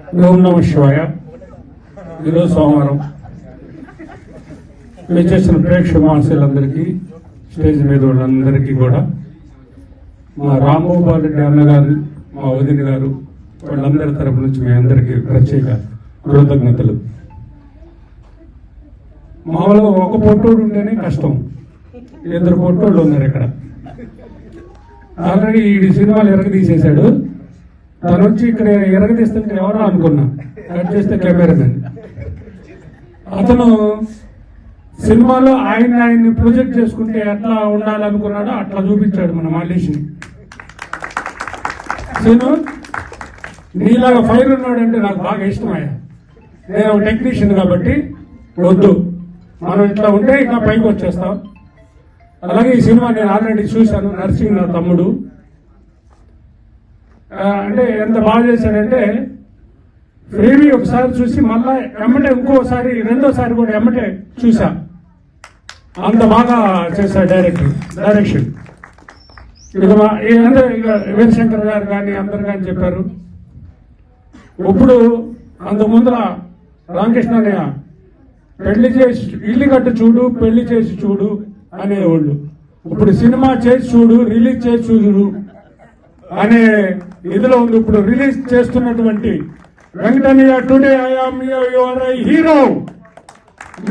ఓం నమః శివాయ. ఈరోజు సోమవారం విచ్చేసిన ప్రేక్షక మహాశయులందరికీ, స్టేజ్ మీద వాళ్ళందరికీ కూడా మా రాంభూపాల్ రెడ్డి అన్నగారు, మా వదిన గారు, వాళ్ళందరి తరపు నుంచి మీ అందరికీ ప్రత్యేక కృతజ్ఞతలు. మామూలుగా ఒక పొట్టోడు ఉంటేనే కష్టం, ఇద్దరు పొట్టోళ్ళు ఉన్నారు ఇక్కడ. ఆల్రెడీ ఈ సినిమాలు ఎరగదీసేశాడు. తను వచ్చి ఇక్కడ ఎరగదీస్తుంటే ఎవరో అనుకున్నా, కట్ చేస్తే కెమెరామెన్. అతను సినిమాలో ఆయన్ని ప్రొజెక్ట్ చేసుకుంటే ఎట్లా ఉండాలనుకున్నాడో అట్లా చూపించాడు మన మల్లేష్ని. సీను, నీలాగా ఫైర్ ఉన్నాడంటే నాకు బాగా ఇష్టమయ్యా. నేను టెక్నీషియన్ కాబట్టి వద్దు, మనం ఇట్లా ఉంటే ఇంకా పైకి వచ్చేస్తాం. అలాగే ఈ సినిమా నేను ఆల్రెడీ చూశాను. నర్సింగ్ నా తమ్ముడు అంటే ఎంత బాగా చేశాడంటే, ప్రేమి ఒకసారి చూసి మళ్ళా ఎమ్మటే ఇంకోసారి రెండోసారి కూడా ఎమ్మటే చూసా. అంత బాగా చేశాడు డైరెక్షన్. ఇక వీరశంకర్ గారు కానీ అందరు కానీ చెప్పారు. ఇప్పుడు అంత ముందర రామకృష్ణయ్య పెళ్లి చేసి ఇల్లు కట్టు చూడు, పెళ్లి చేసి చూడు అనేవాళ్ళు. ఇప్పుడు సినిమా చేసి చూడు, రిలీజ్ చేసి చూడు అనే ఇదిలో ఉంది. ఇప్పుడు రిలీజ్ చేస్తున్నటువంటి వెంకటన్నయ్య, టుడే ఐఆమ్ యువర్ హీరో.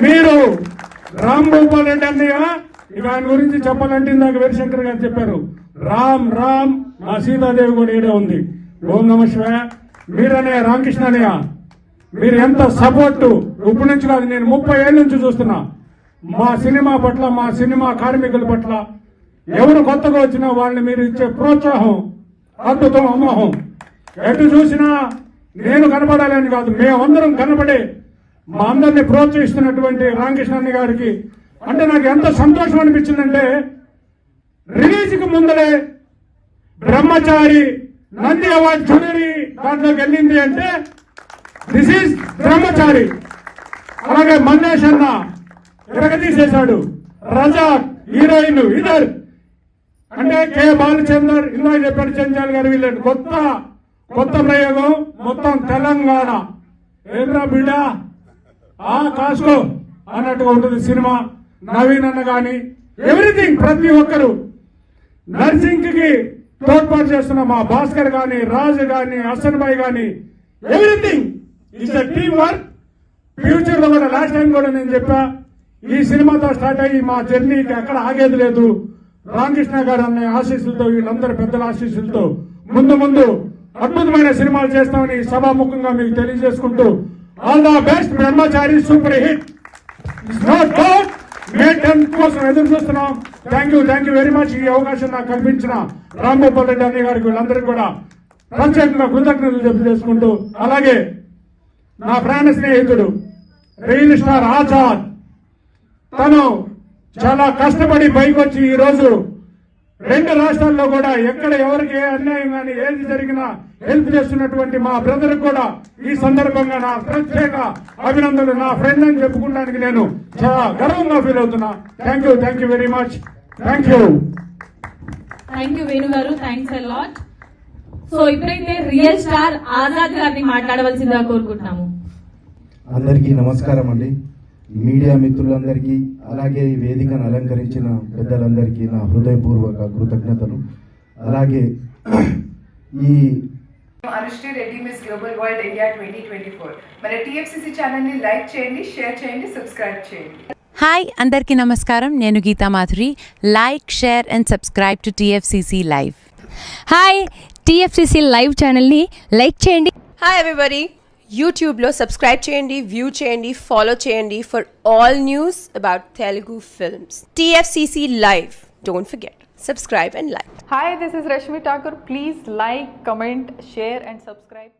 మీరు రాంభూపాల్ రెడ్డి అన్నయ్య, ఇక ఆయన గురించి చెప్పాలంటే ఇందాక వీరశంకర్ గారు చెప్పారు. రామ్ రామ్ మా సీతాదేవి కూడా ఈడే ఉంది. ఓం నమ శివాయ. మీరనే రామకృష్ణ అన్నయ్య, మీరు ఎంత సపోర్టు. ఇప్పటి నుంచి కాదు, నేను 30 ఏళ్ళ నుంచి చూస్తున్నా మా సినిమా పట్ల, మా సినిమా కార్మికుల పట్ల. ఎవరు కొత్తగా వచ్చినా వాళ్ళని మీరు ఇచ్చే ప్రోత్సాహం అద్భుతం, అమోహం. ఎటు చూసినా నేను కనపడాలని కాదు, మేమందరం కనపడే మా అందరినీ ప్రోత్సహిస్తున్నటువంటి రామకృష్ణ గారికి అంటే నాకు ఎంత సంతోషం అనిపించిందంటే, రిలీజ్కి ముందరే బ్రహ్మచారి నంది అవార్డు జ్యువెలరీ దాంట్లోకి వెళ్ళింది అంటే దిస్ ఈజ్ బ్రహ్మచారి. అలాగే మల్లేష్ అన్న ఎరగతీసేశాడు. రజాక్ హీరోయిన్ ఇద్దరు అంటే కె బాలచందర్, ఇందాక చెప్పాడు చెంచాల్ గారు, వీళ్ళు కొత్త ప్రయోగం. మొత్తం తెలంగాణ ఏంద్రా బిడ్డ కాసుకో అన్నట్టుగా ఉంటుంది సినిమా. నవీన్ అన్న గాని ఎవ్రీథింగ్, ప్రతి ఒక్కరు నర్సింగ్ కి తోడ్పాటు చేస్తున్న మా భాస్కర్ గాని, రాజు గాని, హసన్ భాయ్ గాని, everything it's a team work. Future లో కూడా లాస్ట్ టైం కూడా నేను చెప్పా, ఈ సినిమాతో స్టార్ట్ అయ్యి మా జర్నీకి ఎక్కడ ఆగేది లేదు. రామకృష్ణ గారు అనే ఆశీస్సులతో, వీళ్ళందరూ పెద్దల ఆశీస్సులతో ముందు అద్భుతమైన సినిమాలు చేస్తామని సభాముఖంగా మీకు తెలియజేసుకుంటూ, all the best. Brahmachari super hit. May 10th కోసం ఎదురు చూస్తున్నాం. Thank you very much. ఈ అవకాశం నాకు కల్పించిన రాంభూపాల్ రెడ్డి అన్నయ్య గారికి, వీళ్ళందరికీ కూడా ప్రత్యేకంగా కృతజ్ఞతలు తెలియజేసుకుంటూ, అలాగే నా ప్రాణ స్నేహితుడు రియల్ స్టార్ ఆజాద్, తను చాలా కష్టపడి పైకి వచ్చి ఈ రోజు 2 రాష్ట్రాల్లో కూడా ఎక్కడ ఎవరికి ఏ అన్యాయం కానీ ఏది జరిగినా హెల్ప్ చేస్తున్నటువంటి మా బ్రదర్ కూడా ఈ సందర్భంగా నా ప్రత్యేక అభినందనలు. నా ఫ్రెండ్ అని చెప్పుకోవడానికి నేను చాలా గర్వంగా ఫీల్ అవుతున్నా. Thank you very much. Thank you Venu గారు, థ్యాంక్స్ ఎ లాట్. సో ఇప్పుడైతే రియల్ స్టార్ ఆజాద్ గారిని మాట్లాడవలసిందిగా కోరుకుంటున్నాము. అందరికీ నమస్కారం అండి. మీడియా మిత్రులందరికీ, అలాగే ఈ వేదికను అలంకరించిన పెద్దలందరికీ నా హృదయపూర్వక కృతజ్ఞతలు. అలాగే ఈ Anushree Reddy miss global world India 2024 మన టీఎఫ్సీసీ ఛానల్ ని లైక్ చేయండి, షేర్ చేయండి, సబ్స్క్రైబ్ చేయండి. హాయ్ అందరికీ నమస్కారం. నేను Geetha Madhuri. Like, share and subscribe to TFCC live. Hi, TFCC live ఛానల్ని లైక్ చేయండి. హాయ్ ఎవ్రీబడి, యూట్యూబ్లో సబ్స్క్రైబ్ చేయండి, వ్యూ చేయండి, ఫాలో చేయండి for all news about Telugu films. TFCC live, don't forget, subscribe and like. Hi, this is Rashmi Thakur. Please like, comment, share and subscribe.